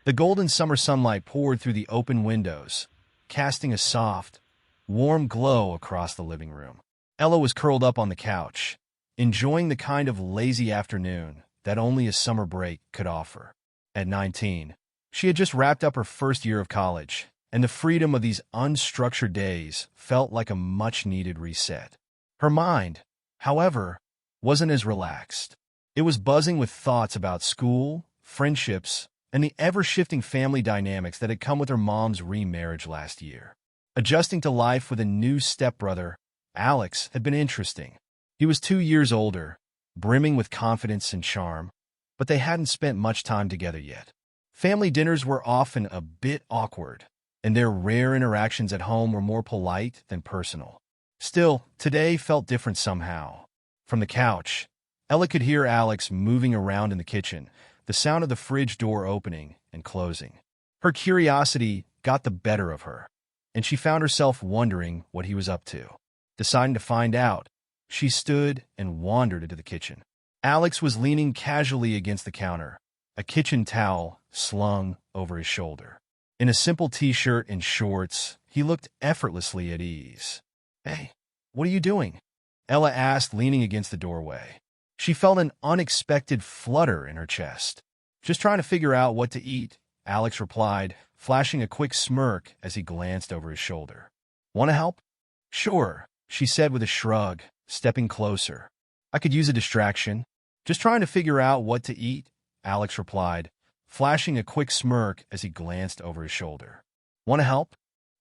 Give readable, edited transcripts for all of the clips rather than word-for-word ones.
The golden summer sunlight poured through the open windows, casting a soft, warm glow across the living room. Ella was curled up on the couch, enjoying the kind of lazy afternoon that only a summer break could offer. At 19, she had just wrapped up her first year of college, and the freedom of these unstructured days felt like a much-needed reset. Her mind, however, wasn't as relaxed. It was buzzing with thoughts about school, friendships, and the ever-shifting family dynamics that had come with her mom's remarriage last year. Adjusting to life with a new stepbrother, Alex, had been interesting. He was 2 years older, brimming with confidence and charm, but they hadn't spent much time together yet. Family dinners were often a bit awkward, and their rare interactions at home were more polite than personal. Still, today felt different somehow. From the couch, Ella could hear Alex moving around in the kitchen, the sound of the fridge door opening and closing. Her curiosity got the better of her, and she found herself wondering what he was up to. Deciding to find out, she stood and wandered into the kitchen. Alex was leaning casually against the counter, a kitchen towel slung over his shoulder. In a simple t-shirt and shorts, he looked effortlessly at ease. "Hey, what are you doing?" Ella asked, leaning against the doorway. She felt an unexpected flutter in her chest. "Just trying to figure out what to eat," Alex replied, flashing a quick smirk as he glanced over his shoulder. "Want to help?" "Sure," she said with a shrug, stepping closer. "I could use a distraction." "Just trying to figure out what to eat," Alex replied, flashing a quick smirk as he glanced over his shoulder. "Want to help?"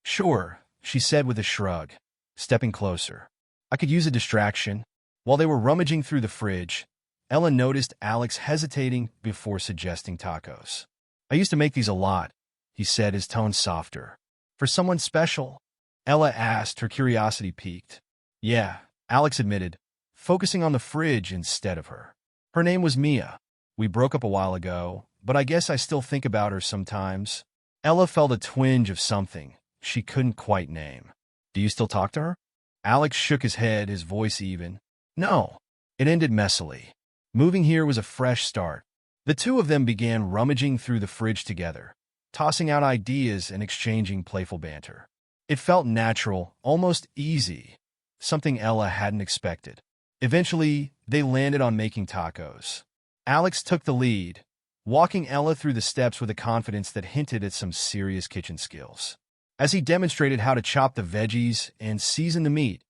"Sure," she said with a shrug, stepping closer. "I could use a distraction." While they were rummaging through the fridge, Ella noticed Alex hesitating before suggesting tacos. "I used to make these a lot," he said, his tone softer. "For someone special?" Ella asked, her curiosity piqued. "Yeah," Alex admitted, focusing on the fridge instead of her. "Her name was Mia. We broke up a while ago, but I guess I still think about her sometimes." Ella felt a twinge of something she couldn't quite name. "Do you still talk to her?" Alex shook his head, his voice even. "No." It ended messily. Moving here was a fresh start. The two of them began rummaging through the fridge together, tossing out ideas and exchanging playful banter. It felt natural, almost easy, something Ella hadn't expected. Eventually, they landed on making tacos. Alex took the lead, walking Ella through the steps with a confidence that hinted at some serious kitchen skills. As he demonstrated how to chop the veggies and season the meat,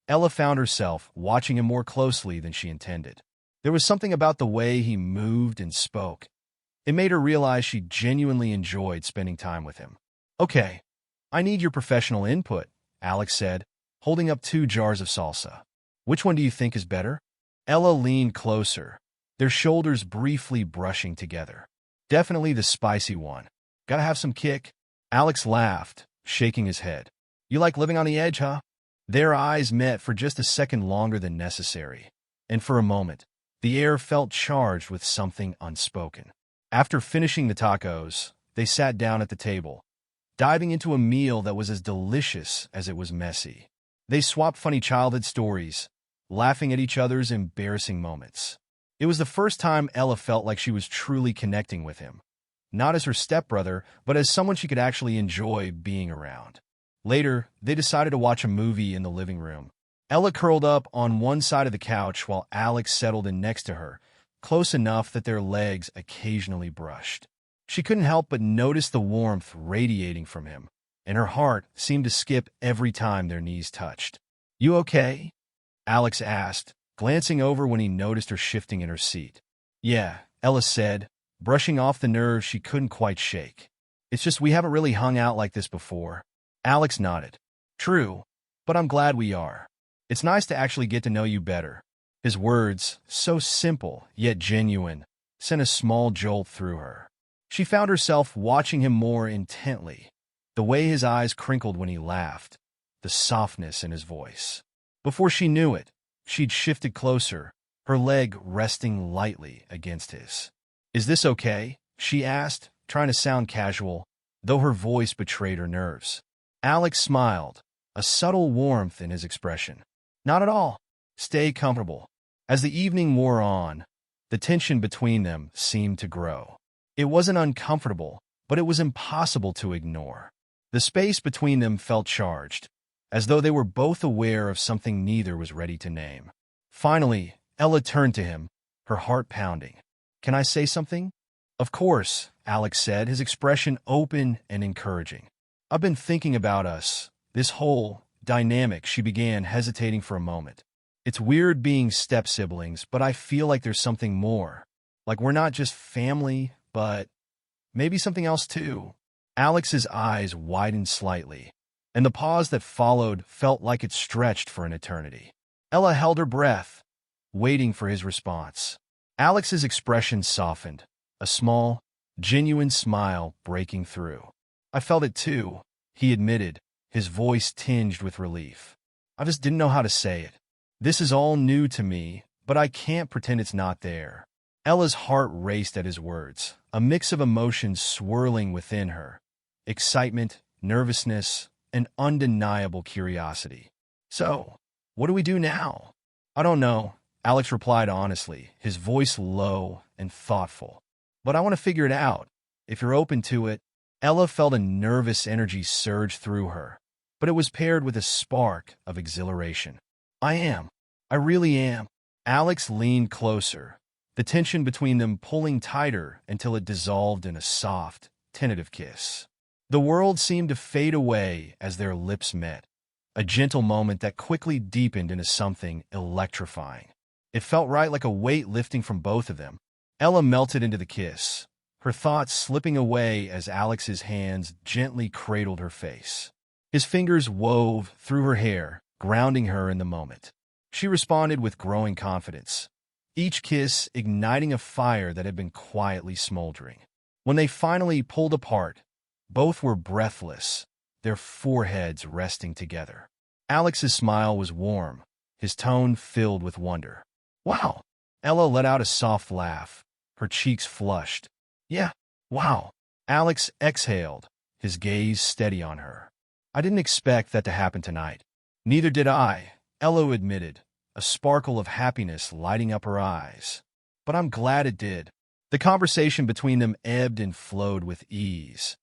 Ella found herself watching him more closely than she intended. There was something about the way he moved and spoke. It made her realize she genuinely enjoyed spending time with him. "Okay, I need your professional input," Alex said, holding up 2 jars of salsa. "Which one do you think is better?" Ella leaned closer, their shoulders briefly brushing together. "Definitely the spicy one. Gotta have some kick." Alex laughed, shaking his head. "You like living on the edge, huh?" Their eyes met for just a second longer than necessary, and for a moment, the air felt charged with something unspoken. After finishing the tacos, they sat down at the table, diving into a meal that was as delicious as it was messy. They swapped funny childhood stories, laughing at each other's embarrassing moments. It was the first time Ella felt like she was truly connecting with him, not as her stepbrother, but as someone she could actually enjoy being around. Later, they decided to watch a movie in the living room. Ella curled up on one side of the couch while Alex settled in next to her, close enough that their legs occasionally brushed. She couldn't help but notice the warmth radiating from him, and her heart seemed to skip every time their knees touched. "You okay?" Alex asked, glancing over when he noticed her shifting in her seat. "Yeah," Ella said, brushing off the nerves she couldn't quite shake. "It's just we haven't really hung out like this before." Alex nodded. "True, but I'm glad we are. It's nice to actually get to know you better." His words, so simple yet genuine, sent a small jolt through her. She found herself watching him more intently, the way his eyes crinkled when he laughed, the softness in his voice. Before she knew it, she'd shifted closer, her leg resting lightly against his. "Is this okay?" she asked, trying to sound casual, though her voice betrayed her nerves. Alex smiled, a subtle warmth in his expression. "Not at all. Stay comfortable." As the evening wore on, the tension between them seemed to grow. It wasn't uncomfortable, but it was impossible to ignore. The space between them felt charged, as though they were both aware of something neither was ready to name. Finally, Ella turned to him, her heart pounding. "Can I say something?" "Of course," Alex said, his expression open and encouraging. "I've been thinking about us, this whole dynamic," she began, hesitating for a moment. "It's weird being step-siblings, but I feel like there's something more. Like we're not just family, but maybe something else too." Alex's eyes widened slightly, and the pause that followed felt like it stretched for an eternity. Ella held her breath, waiting for his response. Alex's expression softened, a small, genuine smile breaking through. "I felt it too," he admitted, his voice tinged with relief. "I just didn't know how to say it. This is all new to me, but I can't pretend it's not there." Ella's heart raced at his words, a mix of emotions swirling within her: excitement, nervousness, and undeniable curiosity. "So, what do we do now?" "I don't know," Alex replied honestly, his voice low and thoughtful. "But I want to figure it out, if you're open to it." Ella felt a nervous energy surge through her, but it was paired with a spark of exhilaration. "I am. I really am." Alex leaned closer, the tension between them pulling tighter until it dissolved in a soft, tentative kiss. The world seemed to fade away as their lips met, a gentle moment that quickly deepened into something electrifying. It felt right, like a weight lifting from both of them. Ella melted into the kiss, her thoughts slipping away as Alex's hands gently cradled her face. His fingers wove through her hair, grounding her in the moment. She responded with growing confidence, each kiss igniting a fire that had been quietly smoldering. When they finally pulled apart, both were breathless, their foreheads resting together. Alex's smile was warm, his tone filled with wonder. "Wow!" Ella let out a soft laugh, her cheeks flushed. "Yeah, wow!" Alex exhaled, his gaze steady on her. "I didn't expect that to happen tonight." "Neither did I," Ella admitted, a sparkle of happiness lighting up her eyes. "But I'm glad it did." The conversation between them ebbed and flowed with ease,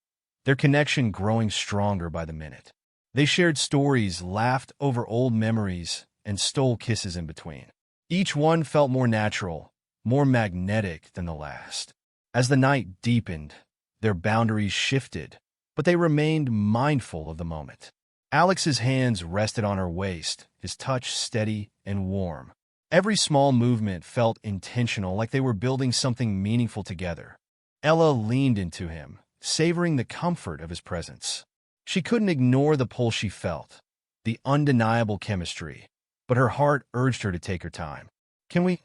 their connection growing stronger by the minute. They shared stories, laughed over old memories, and stole kisses in between. Each one felt more natural, more magnetic than the last. As the night deepened, their boundaries shifted, but they remained mindful of the moment. Alex's hands rested on her waist, his touch steady and warm. Every small movement felt intentional, like they were building something meaningful together. Ella leaned into him, savoring the comfort of his presence. She couldn't ignore the pull she felt, the undeniable chemistry, but her heart urged her to take her time. "Can we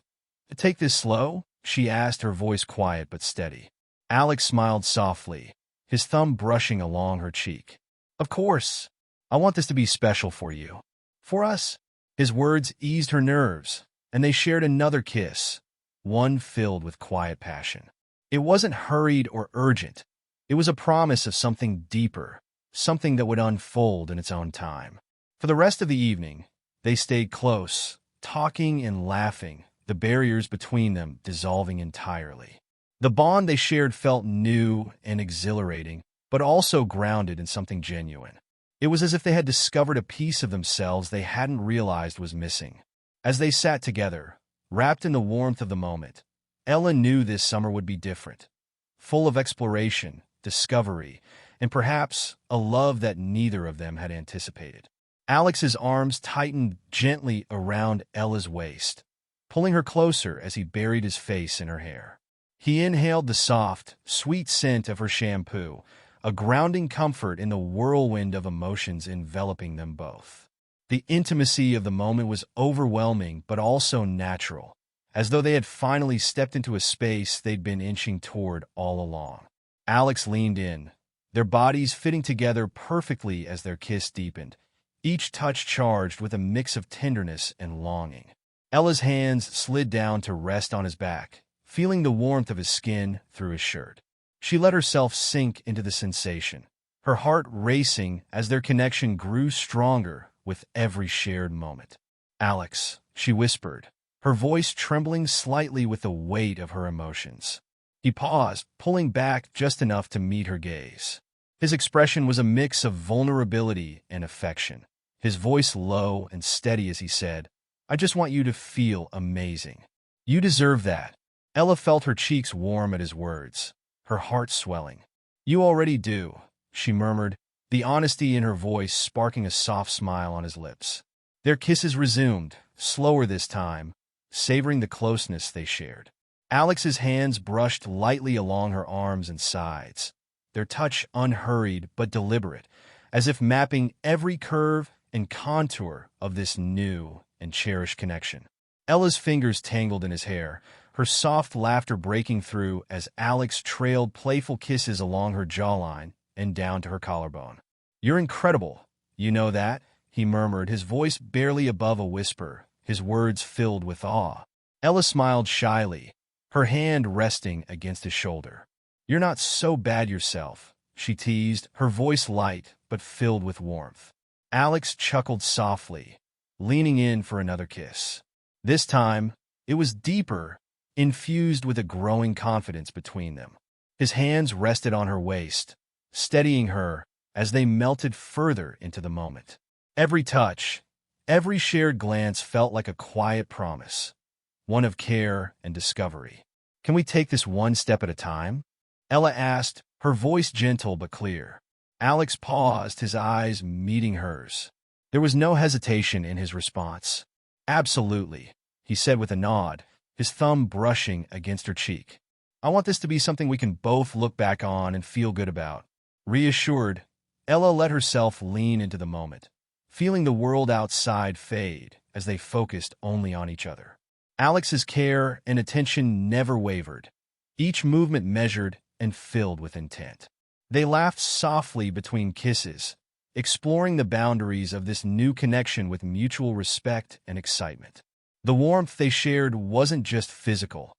take this slow?" she asked, her voice quiet but steady. Alex smiled softly, his thumb brushing along her cheek. "Of course. I want this to be special for you. For us." His words eased her nerves, and they shared another kiss, one filled with quiet passion. It wasn't hurried or urgent. It was a promise of something deeper, something that would unfold in its own time. For the rest of the evening, they stayed close, talking and laughing, the barriers between them dissolving entirely. The bond they shared felt new and exhilarating, but also grounded in something genuine. It was as if they had discovered a piece of themselves they hadn't realized was missing. As they sat together, wrapped in the warmth of the moment, Ella knew this summer would be different, full of exploration, discovery, and perhaps a love that neither of them had anticipated. Alex's arms tightened gently around Ella's waist, pulling her closer as he buried his face in her hair. He inhaled the soft, sweet scent of her shampoo, a grounding comfort in the whirlwind of emotions enveloping them both. The intimacy of the moment was overwhelming but also natural, as though they had finally stepped into a space they'd been inching toward all along. Alex leaned in, their bodies fitting together perfectly as their kiss deepened, each touch charged with a mix of tenderness and longing. Ella's hands slid down to rest on his back, feeling the warmth of his skin through his shirt. She let herself sink into the sensation, her heart racing as their connection grew stronger with every shared moment. "Alex," she whispered, her voice trembling slightly with the weight of her emotions. He paused, pulling back just enough to meet her gaze. His expression was a mix of vulnerability and affection, his voice low and steady as he said, "I just want you to feel amazing. You deserve that." Ella felt her cheeks warm at his words, her heart swelling. "You already do," she murmured, the honesty in her voice sparking a soft smile on his lips. Their kisses resumed, slower this time, savoring the closeness they shared. Alex's hands brushed lightly along her arms and sides, their touch unhurried but deliberate, as if mapping every curve and contour of this new and cherished connection. Ella's fingers tangled in his hair, her soft laughter breaking through as Alex trailed playful kisses along her jawline and down to her collarbone. "You're incredible, you know that?" he murmured, his voice barely above a whisper, his words filled with awe. Ella smiled shyly, her hand resting against his shoulder. "You're not so bad yourself," she teased, her voice light but filled with warmth. Alex chuckled softly, leaning in for another kiss. This time, it was deeper, infused with a growing confidence between them. His hands rested on her waist, steadying her as they melted further into the moment. Every touch, every shared glance felt like a quiet promise, one of care and discovery. "Can we take this one step at a time?" Ella asked, her voice gentle but clear. Alex paused, his eyes meeting hers. There was no hesitation in his response. "Absolutely," he said with a nod, his thumb brushing against her cheek. "I want this to be something we can both look back on and feel good about." Reassured, Ella let herself lean into the moment, feeling the world outside fade as they focused only on each other. Alex's care and attention never wavered, each movement measured and filled with intent. They laughed softly between kisses, exploring the boundaries of this new connection with mutual respect and excitement. The warmth they shared wasn't just physical.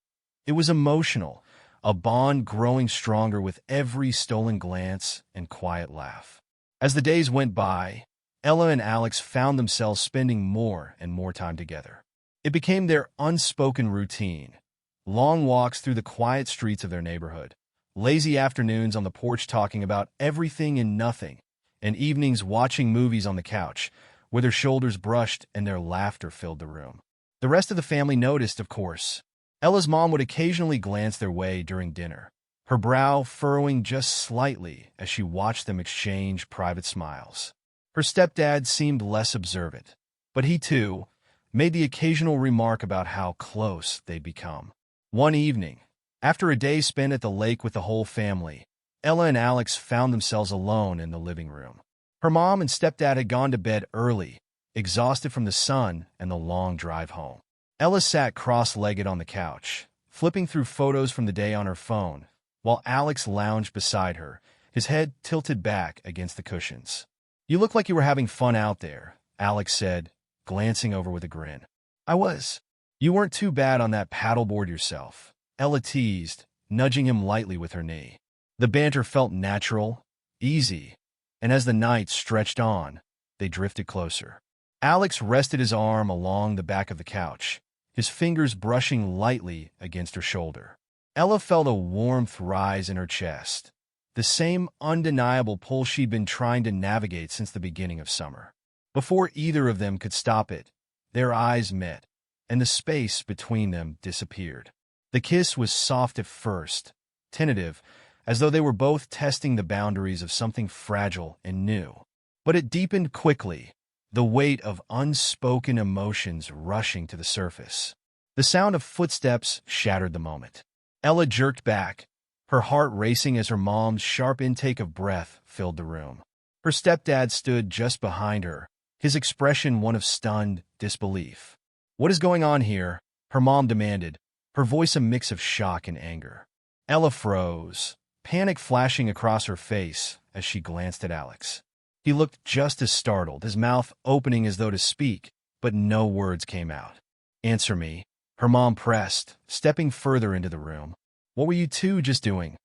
It was emotional, a bond growing stronger with every stolen glance and quiet laugh. As the days went by, Ella and Alex found themselves spending more and more time together. It became their unspoken routine, long walks through the quiet streets of their neighborhood, lazy afternoons on the porch talking about everything and nothing, and evenings watching movies on the couch, where their shoulders brushed and their laughter filled the room. The rest of the family noticed, of course. Ella's mom would occasionally glance their way during dinner, her brow furrowing just slightly as she watched them exchange private smiles. Her stepdad seemed less observant, but he, too, made the occasional remark about how close they'd become. One evening, after a day spent at the lake with the whole family, Ella and Alex found themselves alone in the living room. Her mom and stepdad had gone to bed early, exhausted from the sun and the long drive home. Ella sat cross-legged on the couch, flipping through photos from the day on her phone, while Alex lounged beside her, his head tilted back against the cushions. "You look like you were having fun out there," Alex said, glancing over with a grin. "I was. You weren't too bad on that paddleboard yourself," Ella teased, nudging him lightly with her knee. The banter felt natural, easy, and as the night stretched on, they drifted closer. Alex rested his arm along the back of the couch, his fingers brushing lightly against her shoulder. Ella felt a warmth rise in her chest, the same undeniable pull she'd been trying to navigate since the beginning of summer. Before either of them could stop it, their eyes met, and the space between them disappeared. The kiss was soft at first, tentative, as though they were both testing the boundaries of something fragile and new. But it deepened quickly, the weight of unspoken emotions rushing to the surface. The sound of footsteps shattered the moment. Ella jerked back, her heart racing as her mom's sharp intake of breath filled the room. Her stepdad stood just behind her, his expression one of stunned disbelief. "What is going on here?" her mom demanded, her voice a mix of shock and anger. Ella froze, panic flashing across her face as she glanced at Alex. He looked just as startled, his mouth opening as though to speak, but no words came out. "Answer me," her mom pressed, stepping further into the room. "What were you two just doing?"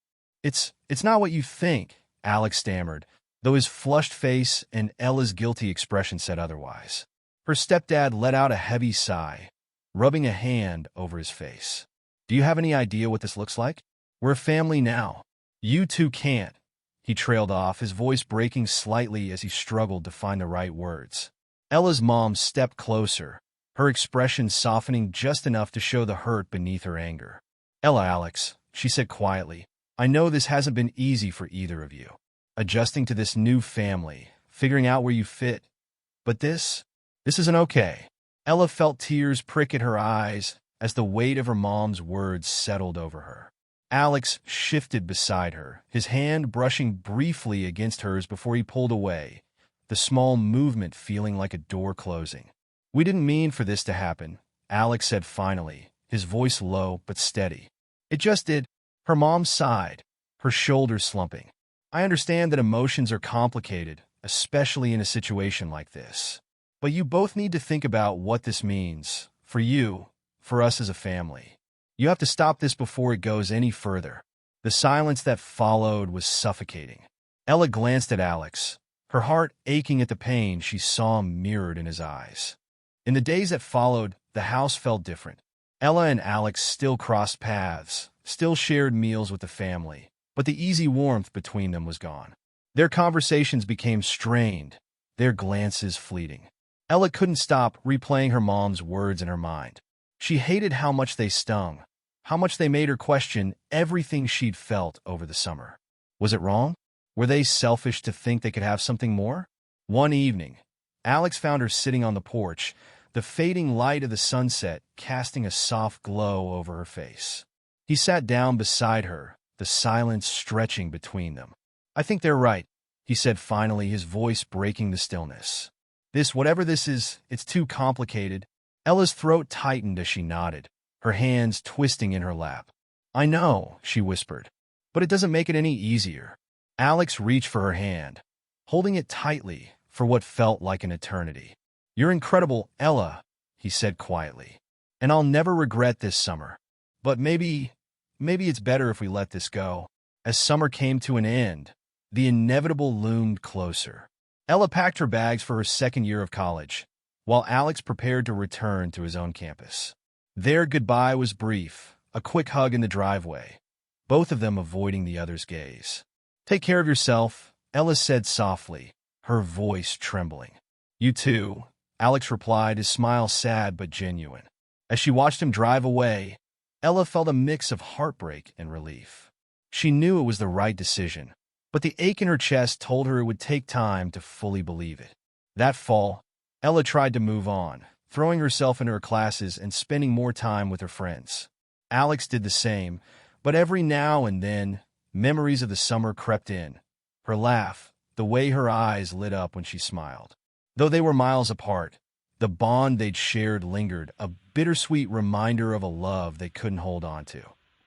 It's not what you think," Alex stammered, though his flushed face and Ella's guilty expression said otherwise. Her stepdad let out a heavy sigh, rubbing a hand over his face. "Do you have any idea what this looks like? We're a family now. You two can't. He trailed off, his voice breaking slightly as he struggled to find the right words. Ella's mom stepped closer, her expression softening just enough to show the hurt beneath her anger. "Ella, Alex," she said quietly, "I know this hasn't been easy for either of you. Adjusting to this new family, figuring out where you fit. But this isn't okay." Ella felt tears prick at her eyes as the weight of her mom's words settled over her. Alex shifted beside her, his hand brushing briefly against hers before he pulled away, the small movement feeling like a door closing. "We didn't mean for this to happen," Alex said finally, his voice low but steady. "It just did." Her mom sighed, her shoulders slumping. "I understand that emotions are complicated, especially in a situation like this. But you both need to think about what this means, for you, for us as a family. You have to stop this before it goes any further." The silence that followed was suffocating. Ella glanced at Alex, her heart aching at the pain she saw mirrored in his eyes. In the days that followed, the house felt different. Ella and Alex still crossed paths, still shared meals with the family, but the easy warmth between them was gone. Their conversations became strained, their glances fleeting. Ella couldn't stop replaying her mom's words in her mind. She hated how much they stung, how much they made her question everything she'd felt over the summer. Was it wrong? Were they selfish to think they could have something more? One evening, Alex found her sitting on the porch, the fading light of the sunset casting a soft glow over her face. He sat down beside her, the silence stretching between them. "I think they're right," he said finally, his voice breaking the stillness. Whatever this is, it's too complicated." Ella's throat tightened as she nodded, her hands twisting in her lap. "I know," she whispered, "but it doesn't make it any easier." Alex reached for her hand, holding it tightly for what felt like an eternity. "You're incredible, Ella," he said quietly, "and I'll never regret this summer. But maybe it's better if we let this go." As summer came to an end, the inevitable loomed closer. Ella packed her bags for her second year of college, while Alex prepared to return to his own campus. Their goodbye was brief, a quick hug in the driveway, both of them avoiding the other's gaze. "Take care of yourself," Ella said softly, her voice trembling. "You too," Alex replied, his smile sad but genuine. As she watched him drive away, Ella felt a mix of heartbreak and relief. She knew it was the right decision, but the ache in her chest told her it would take time to fully believe it. That fall, Ella tried to move on, throwing herself into her classes and spending more time with her friends. Alex did the same, but every now and then, memories of the summer crept in. Her laugh, the way her eyes lit up when she smiled. Though they were miles apart, the bond they'd shared lingered, a bittersweet reminder of a love they couldn't hold on to.